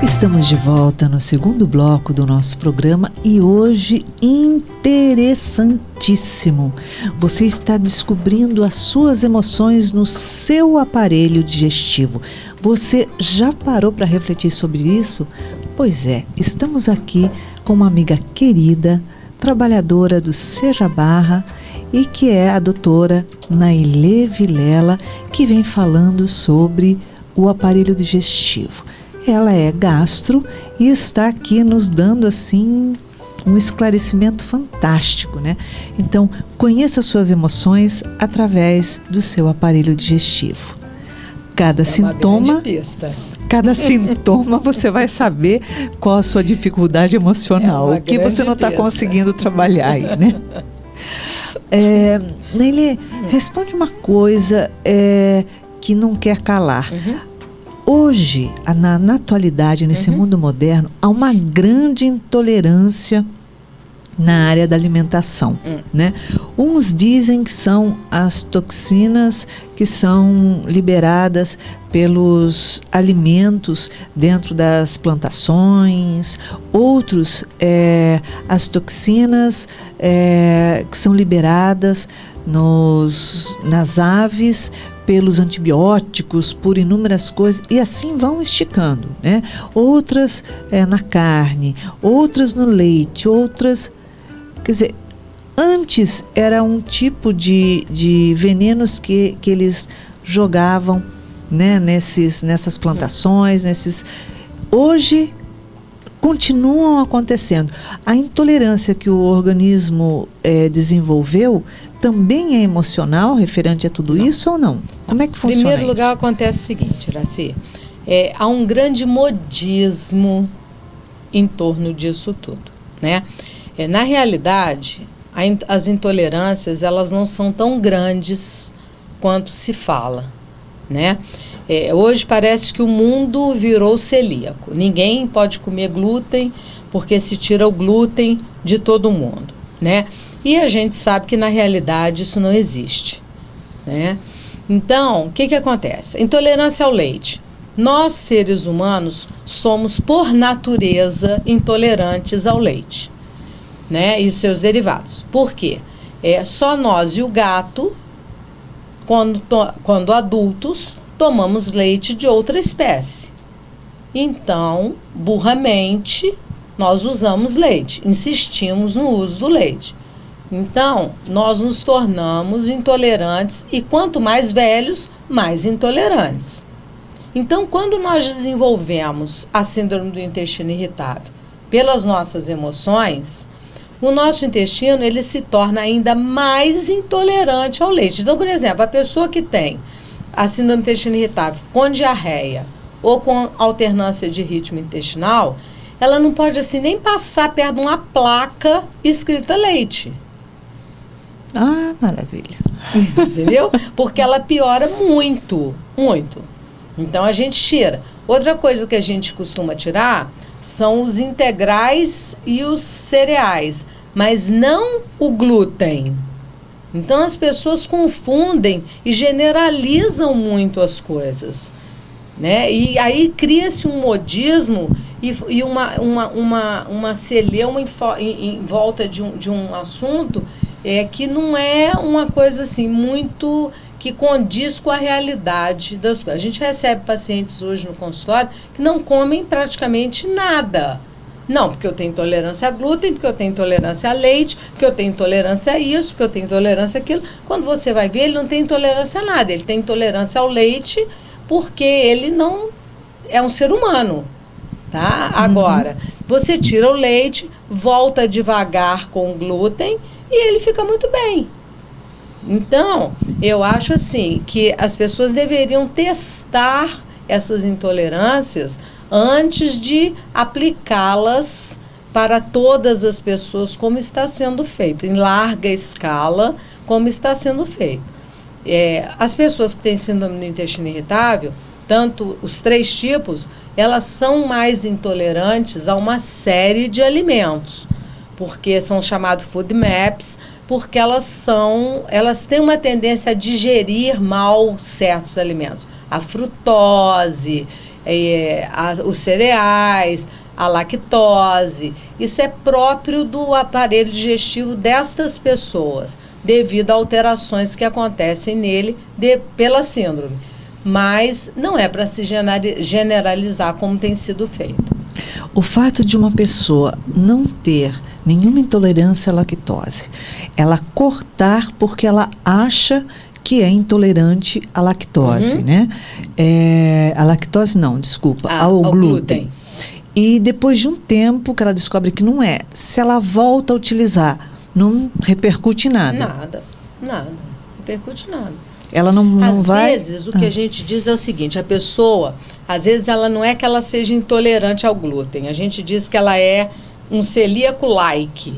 Estamos de volta no segundo bloco do nosso programa e hoje interessantíssimo. Você está descobrindo as suas emoções no seu aparelho digestivo. Você já parou para refletir sobre isso? Pois é, estamos aqui com uma amiga querida, trabalhadora do Seja Barra e que é a doutora Nailê Vilela, que vem falando sobre o aparelho digestivo. Ela é gastro e está aqui nos dando assim um esclarecimento fantástico, né? Então, conheça suas emoções através do seu aparelho digestivo. Cada sintoma você vai saber qual a sua dificuldade emocional, o que você não está conseguindo trabalhar aí, né? Nailê, responde uma coisa que não quer calar. Hoje, na atualidade, nesse mundo moderno, há uma grande intolerância na área da alimentação, né? Uns dizem que são as toxinas que são liberadas pelos alimentos dentro das plantações, outros as toxinas que são liberadas nas aves pelos antibióticos, por inúmeras coisas, e assim vão esticando, né? Outras na carne, outras no leite, outras... Quer dizer, antes era um tipo de venenos que eles jogavam, né, nessas plantações, Hoje continuam acontecendo. A intolerância que o organismo desenvolveu também é emocional, referente a tudo isso ou não? Como é que funciona? Em primeiro lugar, acontece o seguinte, Iraci, há um grande modismo em torno disso tudo, né? Na realidade, as intolerâncias, elas não são tão grandes quanto se fala, né? Hoje parece que o mundo virou celíaco. Ninguém pode comer glúten porque se tira o glúten de todo mundo, né? E a gente sabe que na realidade isso não existe, né? Então, o que acontece? Intolerância ao leite. Nós, seres humanos, somos por natureza intolerantes ao leite, né? E seus derivados. Por quê? Só nós e o gato, quando adultos, tomamos leite de outra espécie. Então, burramente, nós usamos leite, insistimos no uso do leite. Então, nós nos tornamos intolerantes e quanto mais velhos, mais intolerantes. Então, quando nós desenvolvemos a síndrome do intestino irritável pelas nossas emoções, o nosso intestino ele se torna ainda mais intolerante ao leite. Então, por exemplo, a pessoa que tem a síndrome do intestino irritável com diarreia ou com alternância de ritmo intestinal, ela não pode assim nem passar perto de uma placa escrita leite. Ah, maravilha. Entendeu? Porque ela piora muito, muito. Então a gente tira. Outra coisa que a gente costuma tirar são os integrais e os cereais, mas não o glúten. Então as pessoas confundem e generalizam muito as coisas, né? E aí cria-se um modismo e uma celeuma em volta de um assunto que não é uma coisa assim muito que condiz com a realidade das coisas. A gente recebe pacientes hoje no consultório que não comem praticamente nada. Não, porque eu tenho intolerância a glúten, porque eu tenho intolerância a leite, porque eu tenho intolerância a isso, porque eu tenho intolerância a aquilo. Quando você vai ver, ele não tem intolerância a nada. Ele tem intolerância ao leite porque ele não é um ser humano, tá? Agora, você tira o leite, volta devagar com o glúten e ele fica muito bem. Então, eu acho assim que as pessoas deveriam testar essas intolerâncias antes de aplicá-las para todas as pessoas, como está sendo feito, em larga escala, como está sendo feito. As pessoas que têm síndrome do intestino irritável, tanto os 3 tipos, elas são mais intolerantes a uma série de alimentos, porque são chamados food maps, porque elas têm uma tendência a digerir mal certos alimentos. A frutose, os cereais, a lactose. Isso é próprio do aparelho digestivo destas pessoas, devido a alterações que acontecem nele pela síndrome. Mas não é para se generalizar como tem sido feito. O fato de uma pessoa não ter nenhuma intolerância à lactose, ela cortar porque ela acha que é intolerante à lactose, né? A lactose não, desculpa, ao glúten. E depois de um tempo que ela descobre que não é, se ela volta a utilizar, não repercute nada. Nada, repercute nada. Ela não vai... Às vezes, o que a gente diz é o seguinte, a pessoa, às vezes ela não é que ela seja intolerante ao glúten, a gente diz que ela é um celíaco-like.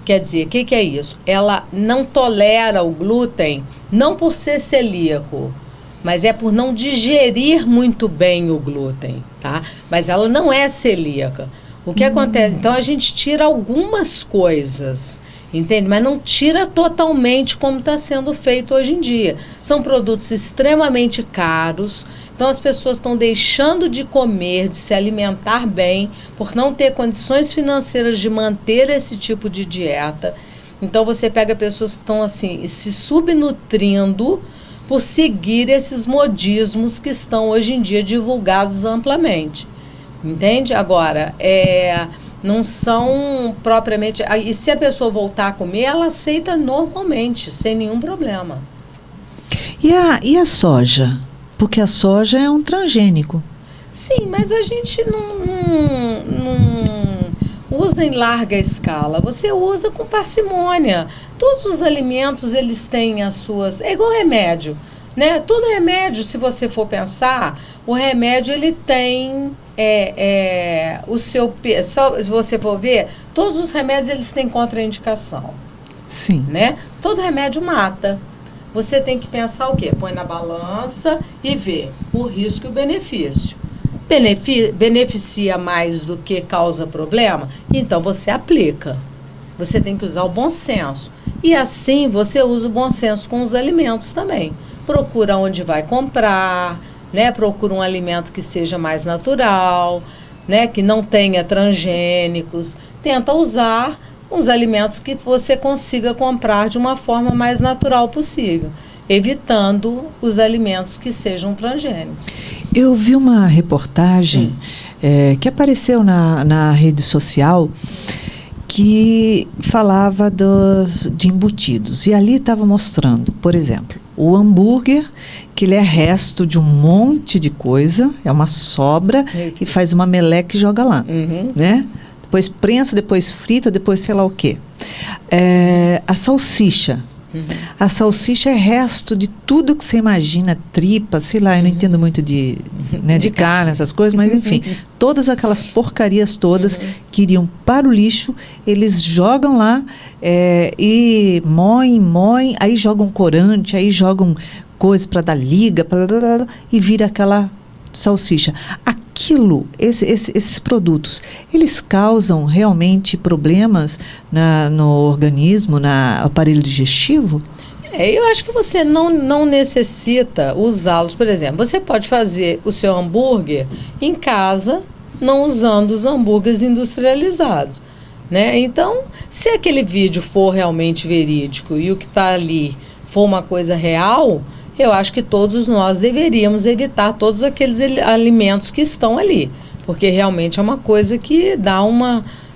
Quer dizer, o que é isso? Ela não tolera o glúten, não por ser celíaco, mas é por não digerir muito bem o glúten, tá? Mas ela não é celíaca. O que acontece? Então, a gente tira algumas coisas, entende? Mas não tira totalmente como está sendo feito hoje em dia. São produtos extremamente caros, então as pessoas estão deixando de comer, de se alimentar bem, por não ter condições financeiras de manter esse tipo de dieta. Então você pega pessoas que estão assim, se subnutrindo por seguir esses modismos que estão hoje em dia divulgados amplamente. Entende? Agora, não são propriamente... E se a pessoa voltar a comer, ela aceita normalmente, sem nenhum problema. E a soja? Porque a soja é um transgênico. Sim, mas a gente não usa em larga escala. Você usa com parcimônia. Todos os alimentos, eles têm as suas... É igual remédio, né? Todo remédio, se você for pensar, o remédio, ele tem... o seu... Só, se você for ver, todos os remédios, eles têm contraindicação. Sim. Né? Todo remédio mata. Você tem que pensar o quê? Põe na balança e vê o risco e o benefício. Beneficia mais do que causa problema? Então você aplica. Você tem que usar o bom senso. E assim você usa o bom senso com os alimentos também. Procura onde vai comprar, né? Procura um alimento que seja mais natural, né? Que não tenha transgênicos. Tenta usar uns alimentos que você consiga comprar de uma forma mais natural possível, evitando os alimentos que sejam transgênicos. Eu vi uma reportagem que apareceu na rede social que falava de embutidos. E ali estava mostrando, por exemplo, o hambúrguer, que ele é resto de um monte de coisa, é uma sobra, e faz uma meleca e joga lá, né? Depois prensa, depois frita, depois sei lá o quê. A salsicha. A salsicha é resto de tudo que você imagina, tripa, sei lá, eu não entendo muito de carne, essas coisas, mas enfim, todas aquelas porcarias todas que iriam para o lixo, eles jogam lá e moem, aí jogam corante, aí jogam coisa para dar liga, e vira aquela salsicha. Aquilo, esses produtos, eles causam realmente problemas no organismo, no aparelho digestivo? Eu acho que você não necessita usá-los. Por exemplo, você pode fazer o seu hambúrguer em casa, não usando os hambúrgueres industrializados, né? Então, se aquele vídeo for realmente verídico e o que está ali for uma coisa real, eu acho que todos nós deveríamos evitar todos aqueles alimentos que estão ali, porque realmente é uma coisa que dá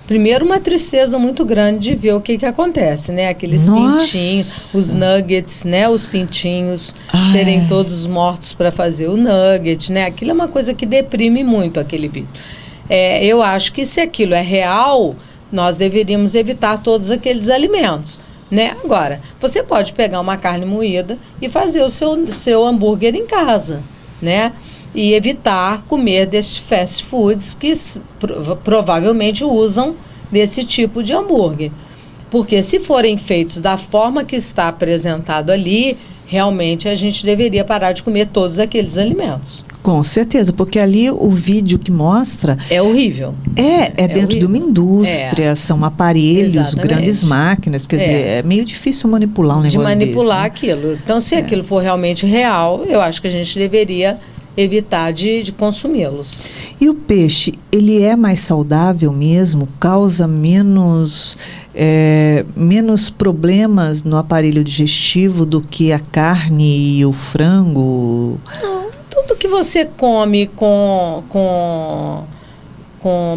primeiro uma tristeza muito grande de ver o que acontece, né? Aqueles pintinhos, os nuggets, né? Os pintinhos serem todos mortos para fazer o nugget, né? Aquilo é uma coisa que deprime muito aquele vídeo. Eu acho que se aquilo é real, nós deveríamos evitar todos aqueles alimentos. Né? Agora, você pode pegar uma carne moída e fazer o seu hambúrguer em casa, né? E evitar comer desses fast foods que provavelmente usam desse tipo de hambúrguer. Porque se forem feitos da forma que está apresentado ali, realmente a gente deveria parar de comer todos aqueles alimentos. Com certeza, porque ali o vídeo que mostra... É horrível. É dentro horrível. de uma indústria, são aparelhos, Exatamente. grandes máquinas, quer dizer, é meio difícil manipular um negócio de manipular desse, né? aquilo. Então, se aquilo for realmente real, eu acho que a gente deveria evitar de consumi-los. E o peixe, ele é mais saudável mesmo? Causa menos problemas no aparelho digestivo do que a carne e o frango? Não, tudo que você come com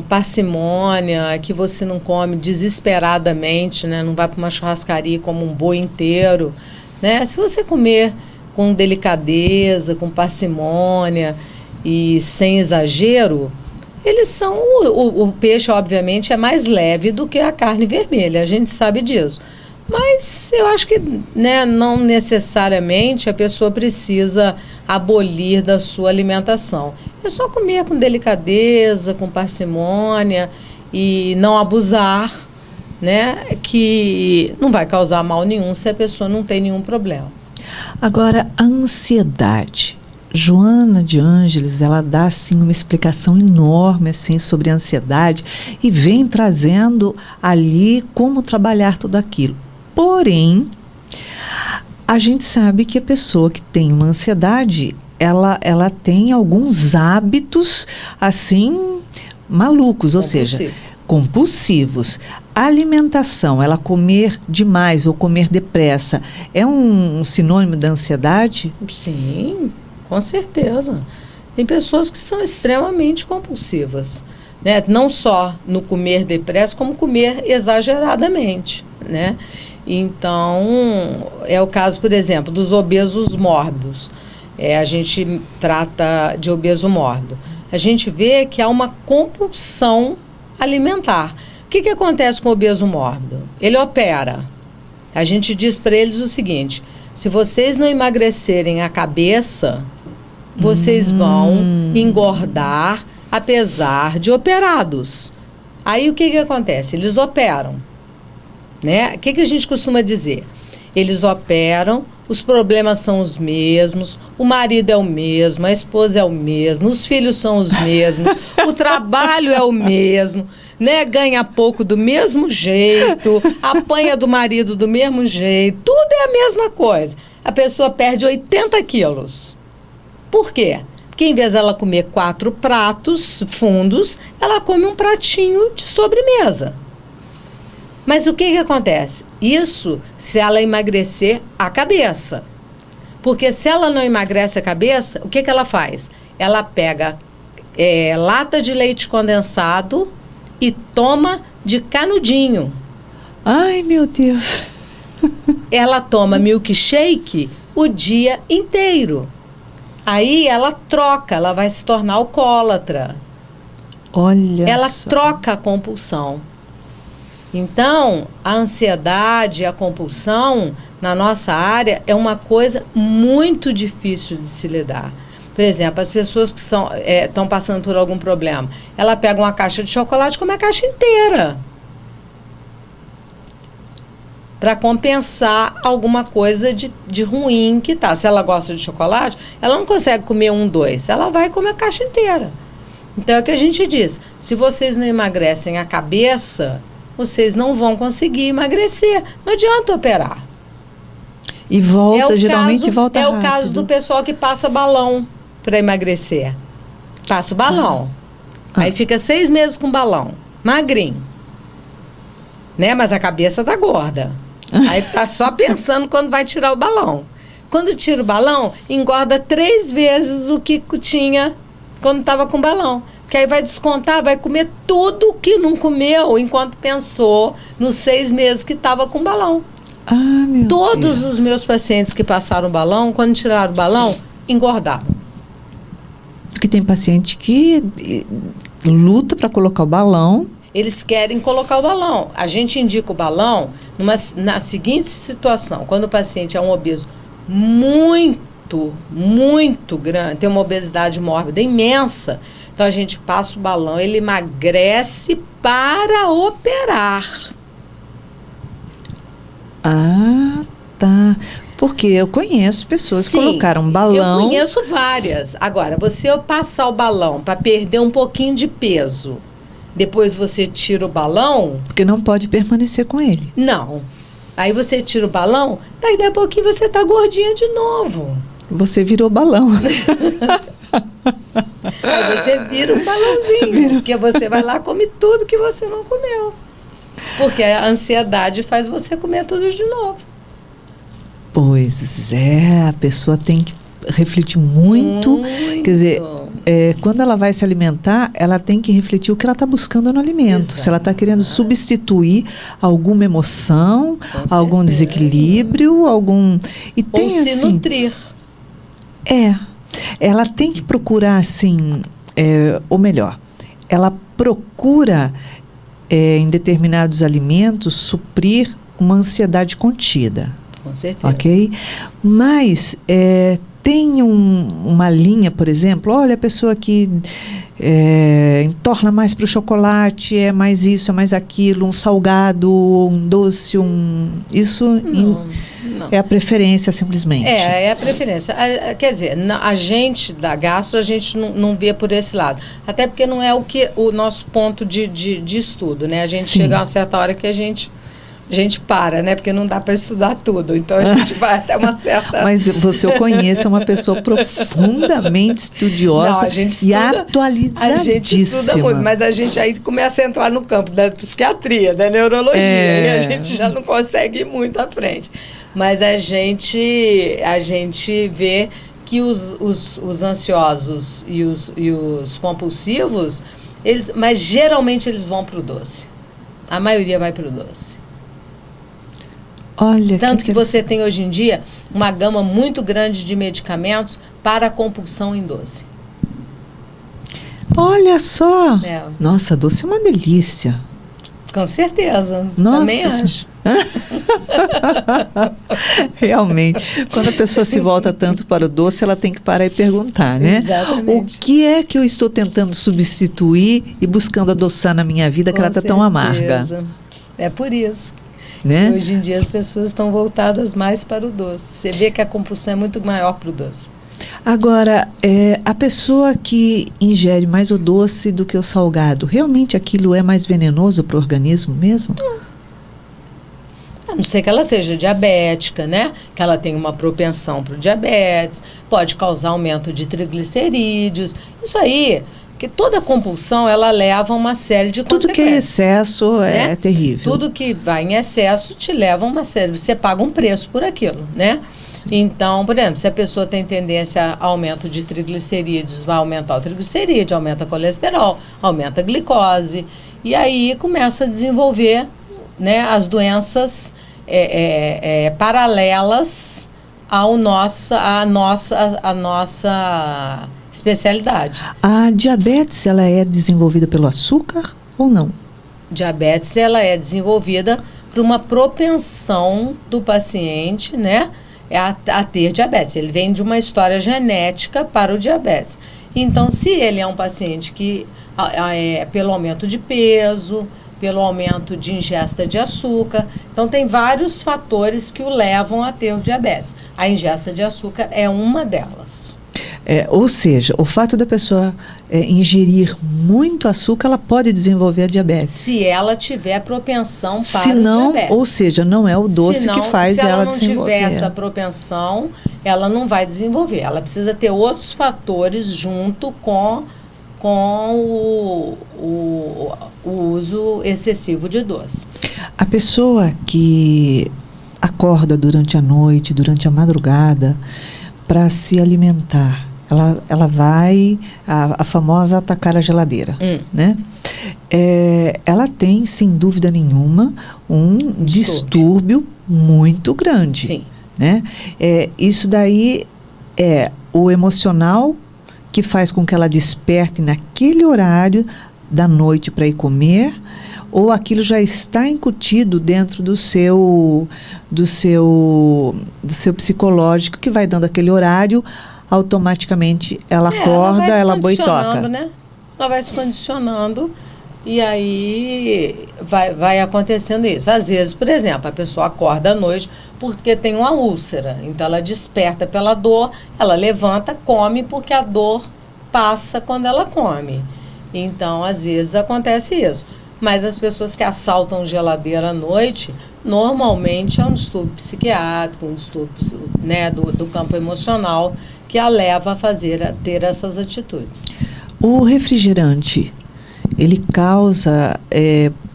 parcimônia, que você não come desesperadamente, né? Não vai para uma churrascaria como um boi inteiro, né? Se você comer com delicadeza, com parcimônia e sem exagero, eles são... O peixe, obviamente, é mais leve do que a carne vermelha, a gente sabe disso. Mas eu acho que, né, não necessariamente a pessoa precisa abolir da sua alimentação. É só comer com delicadeza, com parcimônia e não abusar, né, que não vai causar mal nenhum se a pessoa não tem nenhum problema. Agora, a ansiedade. Joana de Ângeles, ela dá assim uma explicação enorme assim sobre a ansiedade e vem trazendo ali como trabalhar tudo aquilo. Porém, a gente sabe que a pessoa que tem uma ansiedade, ela tem alguns hábitos assim malucos, ou seja, compulsivos. A alimentação, ela comer demais ou comer depressa, é um sinônimo da ansiedade? Sim, com certeza. Tem pessoas que são extremamente compulsivas, né? Não só no comer depressa, como comer exageradamente, né? Então, é o caso, por exemplo, dos obesos mórbidos. A gente trata de obeso mórbido. A gente vê que há uma compulsão alimentar. O que acontece com o obeso mórbido? Ele opera. A gente diz para eles o seguinte: se vocês não emagrecerem a cabeça, vocês vão engordar apesar de operados. Aí o que acontece? Eles operam, né? O que a gente costuma dizer? Eles operam, os problemas são os mesmos, o marido é o mesmo, a esposa é o mesmo, os filhos são os mesmos, o trabalho é o mesmo, né? Ganha pouco do mesmo jeito, apanha do marido do mesmo jeito, tudo é a mesma coisa. A pessoa perde 80 quilos. Por quê? Porque em vez dela comer 4 pratos fundos, ela come um pratinho de sobremesa. Mas o que acontece? Isso se ela emagrecer a cabeça. Porque se ela não emagrece a cabeça, o que ela faz? Ela pega lata de leite condensado e toma de canudinho. Ai, meu Deus! Ela toma milkshake o dia inteiro. Aí ela troca, ela vai se tornar alcoólatra. Olha ela só. troca a compulsão. Então, a ansiedade, a compulsão, na nossa área, é uma coisa muito difícil de se lidar. Por exemplo, as pessoas que estão passando por algum problema, ela pega uma caixa de chocolate e come a caixa inteira, para compensar alguma coisa de ruim que tá. Se ela gosta de chocolate, ela não consegue comer 1, 2, ela vai comer a caixa inteira. Então, é o que a gente diz: se vocês não emagrecem a cabeça, vocês não vão conseguir emagrecer. Não adianta operar. E volta, geralmente volta rápido. É o caso do pessoal que passa balão para emagrecer. Passa o balão. Aí fica 6 meses com balão. Magrinho. Né? Mas a cabeça tá gorda. Aí tá só pensando quando vai tirar o balão. Quando tira o balão, engorda 3 vezes o que tinha quando estava com balão. Que aí vai descontar, vai comer tudo que não comeu enquanto pensou nos 6 meses que estava com balão. Ah, meu Todos Deus. os meus pacientes que passaram o balão, quando tiraram o balão, engordaram. Porque tem paciente que luta para colocar o balão. Eles querem colocar o balão. A gente indica o balão na seguinte situação: quando o paciente é um obeso muito, muito grande, tem uma obesidade mórbida imensa, então a gente passa o balão, ele emagrece para operar. Ah, tá. Porque eu conheço pessoas que Sim, colocaram um balão. Eu conheço várias. Agora, você passar o balão para perder um pouquinho de peso, depois você tira o balão... Porque não pode permanecer com ele. Não. Aí você tira o balão, daí a pouquinho você tá gordinha de novo. Você virou balão. Aí você vira um balãozinho, porque você vai lá e come tudo que você não comeu. Porque a ansiedade faz você comer tudo de novo. Pois é, a pessoa tem que refletir muito. Quer dizer, quando ela vai se alimentar, ela tem que refletir o que ela está buscando no alimento. Exato. Se ela está querendo substituir alguma emoção, Com algum certeza. desequilíbrio, algum... E tem, Ou se assim, nutrir. Ela tem que procurar, assim, ou melhor, ela procura, em determinados alimentos, suprir uma ansiedade contida. Com certeza. Ok? Mas tem uma linha, por exemplo, olha, a pessoa que entorna mais para o chocolate, é mais isso, é mais aquilo, um salgado, um doce, isso Não. é a preferência, simplesmente. É a preferência. Quer dizer, a gente da gastro, a gente não vê por esse lado. Até porque não é o nosso ponto de estudo, né? A gente Sim. chega a uma certa hora que a gente para, né? Porque não dá para estudar tudo. Então, a gente vai até uma certa... Mas eu conheço uma pessoa profundamente estudiosa. Não, a gente estuda, e atualizadíssima. A gente estuda muito, mas a gente aí começa a entrar no campo da psiquiatria, da neurologia, e a gente já não consegue ir muito à frente. Mas a gente vê que os ansiosos e os compulsivos, mas geralmente eles vão para o doce. A maioria vai para o doce. Olha, Tanto que você tem hoje em dia uma gama muito grande de medicamentos para a compulsão em doce. Olha só! É. Nossa, doce é uma delícia. Com certeza. Nossa. Também acho. Realmente. Quando a pessoa se volta tanto para o doce, ela tem que parar e perguntar, né? Exatamente. O que é que eu estou tentando substituir e buscando adoçar na minha vida que ela está tão amarga? É por isso. Né? Hoje em dia as pessoas estão voltadas mais para o doce. Você vê que a compulsão é muito maior para o doce. Agora, a pessoa que ingere mais o doce do que o salgado, realmente aquilo é mais venenoso para o organismo mesmo? A não ser que ela seja diabética, né? Que ela tenha uma propensão para o diabetes, pode causar aumento de triglicerídeos. Isso aí, que toda compulsão, ela leva a uma série de consequências. Tudo que é excesso é terrível. Tudo que vai em excesso te leva a uma série, você paga um preço por aquilo, né? Então, por exemplo, se a pessoa tem tendência a aumento de triglicerídeos, vai aumentar o triglicerídeo, aumenta o colesterol, aumenta a glicose, e aí começa a desenvolver, né, as doenças paralelas à nossa especialidade. A diabetes, ela é desenvolvida pelo açúcar ou não? Diabetes, ela é desenvolvida por uma propensão do paciente, né, a ter diabetes. Ele vem de uma história genética para o diabetes. Então, se ele é um paciente que, pelo aumento de peso, pelo aumento de ingesta de açúcar, então tem vários fatores que o levam a ter o diabetes. A ingesta de açúcar é uma delas. Ou seja, o fato da pessoa ingerir muito açúcar, ela pode desenvolver a diabetes. Se ela tiver propensão para o diabetes. Ou seja, não é o doce que faz ela desenvolver. Se ela não tiver essa propensão, ela não vai desenvolver. Ela precisa ter outros fatores junto com o uso excessivo de doce. A pessoa que acorda durante a noite, durante a madrugada, para se alimentar, ela vai, a famosa atacar a geladeira, né? Ela tem, sem dúvida nenhuma, um distúrbio muito grande. Sim. Né? Isso daí é o emocional que faz com que ela desperte naquele horário da noite para ir comer, ou aquilo já está incutido dentro do seu psicológico, que vai dando aquele horário, automaticamente ela acorda, ela boitoca. Né? Ela vai se condicionando E aí vai acontecendo isso. Às vezes, por exemplo, a pessoa acorda à noite porque tem uma úlcera. Então, ela desperta pela dor, ela levanta, come, porque a dor passa quando ela come. Então, às vezes, acontece isso. Mas as pessoas que assaltam geladeira à noite, normalmente é um distúrbio psiquiátrico, um distúrbio, né, do campo emocional, que a leva a ter essas atitudes. O refrigerante, ele causa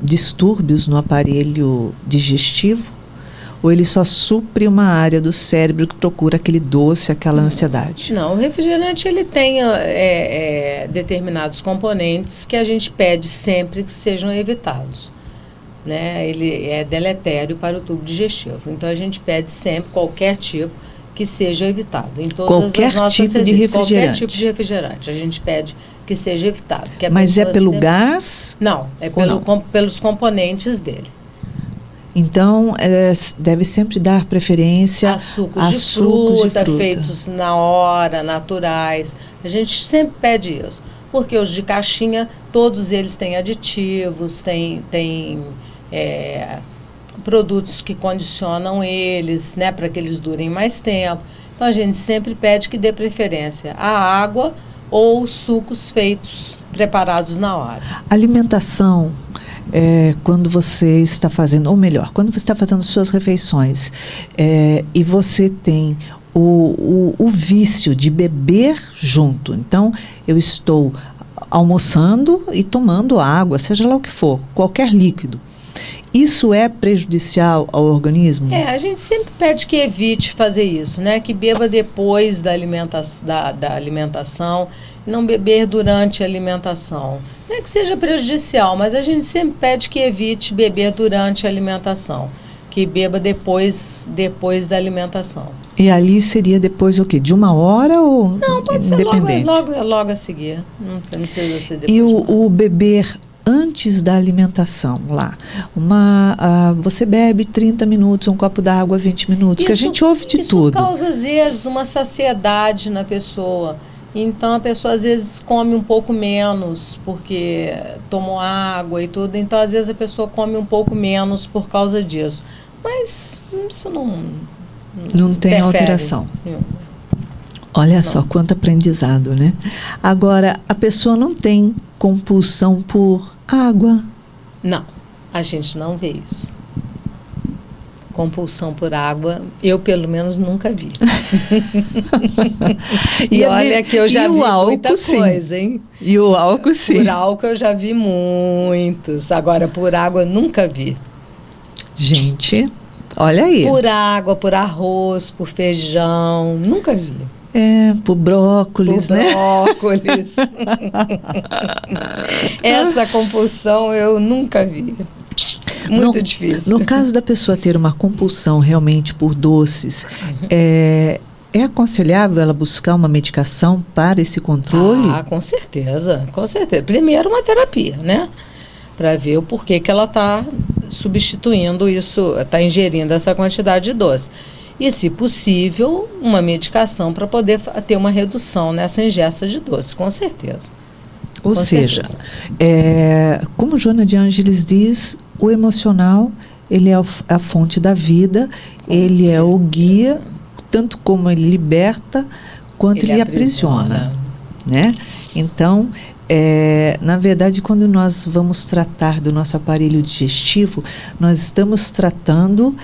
distúrbios no aparelho digestivo? Ou ele só supre uma área do cérebro que procura aquele doce, aquela ansiedade? Não, o refrigerante ele tem determinados componentes que a gente pede sempre que sejam evitados. Né? Ele é deletério para o tubo digestivo. Então, a gente pede sempre qualquer tipo que seja evitado. Em todas qualquer as nossas tipo de refrigerante? Qualquer tipo de refrigerante. A gente pede que seja evitado. Que Mas é pelo gás? Não, é pelos componentes dele. Então, deve sempre dar preferência a sucos de fruta, feitos na hora, naturais. A gente sempre pede isso. Porque os de caixinha, todos eles têm aditivos, têm produtos que condicionam eles, né, para que eles durem mais tempo. Então, a gente sempre pede que dê preferência à água ou sucos preparados na hora. Alimentação. Quando você está fazendo, ou melhor, quando você está fazendo suas refeições e você tem o vício de beber junto. Então, eu estou almoçando e tomando água, seja lá o que for, qualquer líquido. Isso é prejudicial ao organismo? A gente sempre pede que evite fazer isso, né? Que beba depois da alimentação, não beber durante a alimentação. Não é que seja prejudicial, mas a gente sempre pede que evite beber durante a alimentação, que beba depois da alimentação. E ali seria depois o quê? De 1 hora ou não, pode ser logo a seguir. Não precisa ser depois. E o beber antes da alimentação lá? Você bebe 30 minutos, um copo d'água 20 minutos, que a gente ouve de tudo. Isso causa, às vezes, uma saciedade na pessoa. Então, a pessoa, às vezes, come um pouco menos, porque tomou água e tudo. Então, às vezes, a pessoa come um pouco menos por causa disso. Mas isso não tem alteração. Olha só, quanto aprendizado, né? Agora, a pessoa não tem compulsão por água? Não, a gente não vê isso. Compulsão por água, eu pelo menos nunca vi. E olha que eu já vi muita coisa, hein? E o álcool, sim. Por álcool eu já vi muitos. Agora, por água, eu nunca vi. Gente, olha aí. Por água, por arroz, por feijão, nunca vi. Por brócolis, né? Brócolis. Essa compulsão eu nunca vi. Muito difícil. No caso da pessoa ter uma compulsão realmente por doces, é aconselhável ela buscar uma medicação para esse controle? Com certeza, com certeza. Primeiro uma terapia, né? Para ver o porquê que ela está substituindo isso, está ingerindo essa quantidade de doce. E, se possível, uma medicação para poder ter uma redução nessa ingesta de doce, com certeza. Ou seja, como Joana de Ângeles diz, o emocional, ele é a fonte da vida, ele é o guia, tanto como ele liberta, quanto ele aprisiona, né? Então, na verdade, quando nós vamos tratar do nosso aparelho digestivo, nós estamos tratando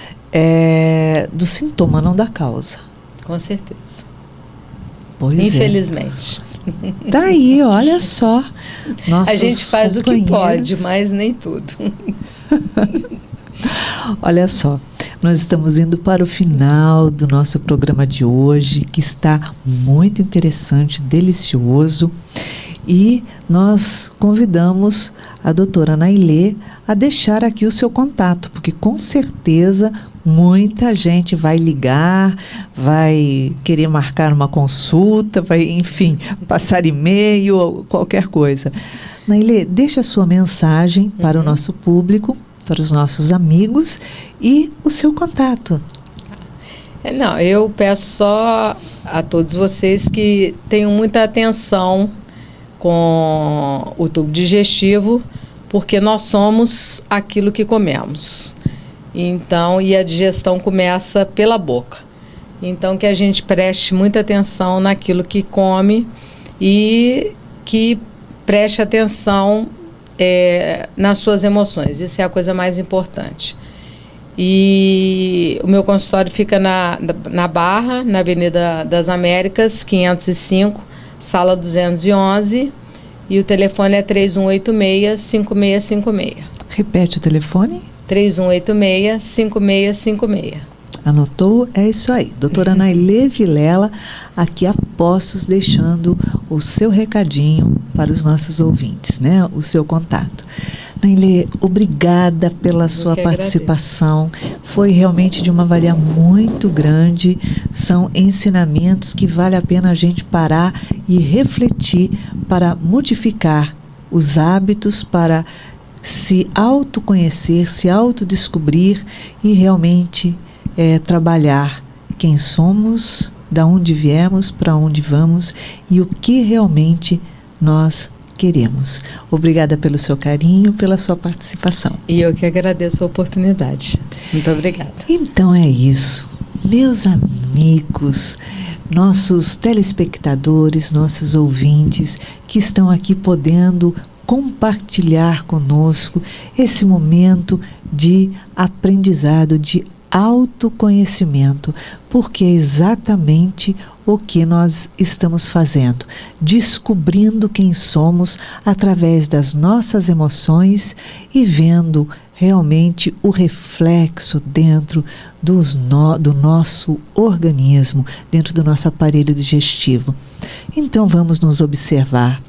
do sintoma, não da causa. Com certeza. Pois infelizmente. Tá aí, olha só. A gente faz o que pode, mas nem tudo. Olha só, nós estamos indo para o final do nosso programa de hoje, que está muito interessante, delicioso. E nós convidamos a doutora Nailê a deixar aqui o seu contato, porque com certeza muita gente vai ligar, vai querer marcar uma consulta, vai, enfim, passar e-mail ou qualquer coisa. Nailê, deixa a sua mensagem para o nosso público, para os nossos amigos e o seu contato. Não, eu peço só a todos vocês que tenham muita atenção com o tubo digestivo, porque nós somos aquilo que comemos. Então, e a digestão começa pela boca. Então, que a gente preste muita atenção naquilo que come e que preste atenção nas suas emoções. Isso é a coisa mais importante. E o meu consultório fica na Barra, na Avenida das Américas, 505, sala 211, e o telefone é 3186-5656. Repete o telefone? 3186-5656. Anotou? É isso aí. Doutora Nailê Vilela, aqui a postos, deixando o seu recadinho para os nossos ouvintes, né? O seu contato. Nailê, obrigada pela sua participação. Foi realmente de uma valia muito grande. São ensinamentos que vale a pena a gente parar e refletir para modificar os hábitos, para se autoconhecer, se autodescobrir e realmente trabalhar quem somos, da onde viemos, para onde vamos e o que realmente nós queremos. Obrigada pelo seu carinho, pela sua participação. E eu que agradeço a oportunidade. Muito obrigada. Então é isso. Meus amigos, nossos telespectadores, nossos ouvintes que estão aqui podendo compartilhar conosco esse momento de aprendizado, de autoconhecimento, porque é exatamente o que nós estamos fazendo, descobrindo quem somos através das nossas emoções e vendo realmente o reflexo dentro do nosso organismo, dentro do nosso aparelho digestivo. Então vamos nos observar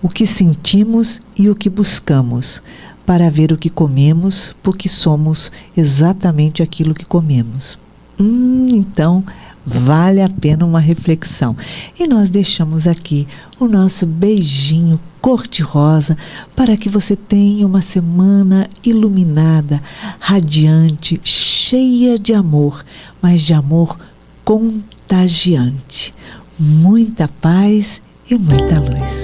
o que sentimos e o que buscamos, para ver o que comemos, porque somos exatamente aquilo que comemos. Então, vale a pena uma reflexão. E nós deixamos aqui o nosso beijinho cor-de-rosa para que você tenha uma semana iluminada, radiante, cheia de amor, mas de amor contagiante. Muita paz e muita luz.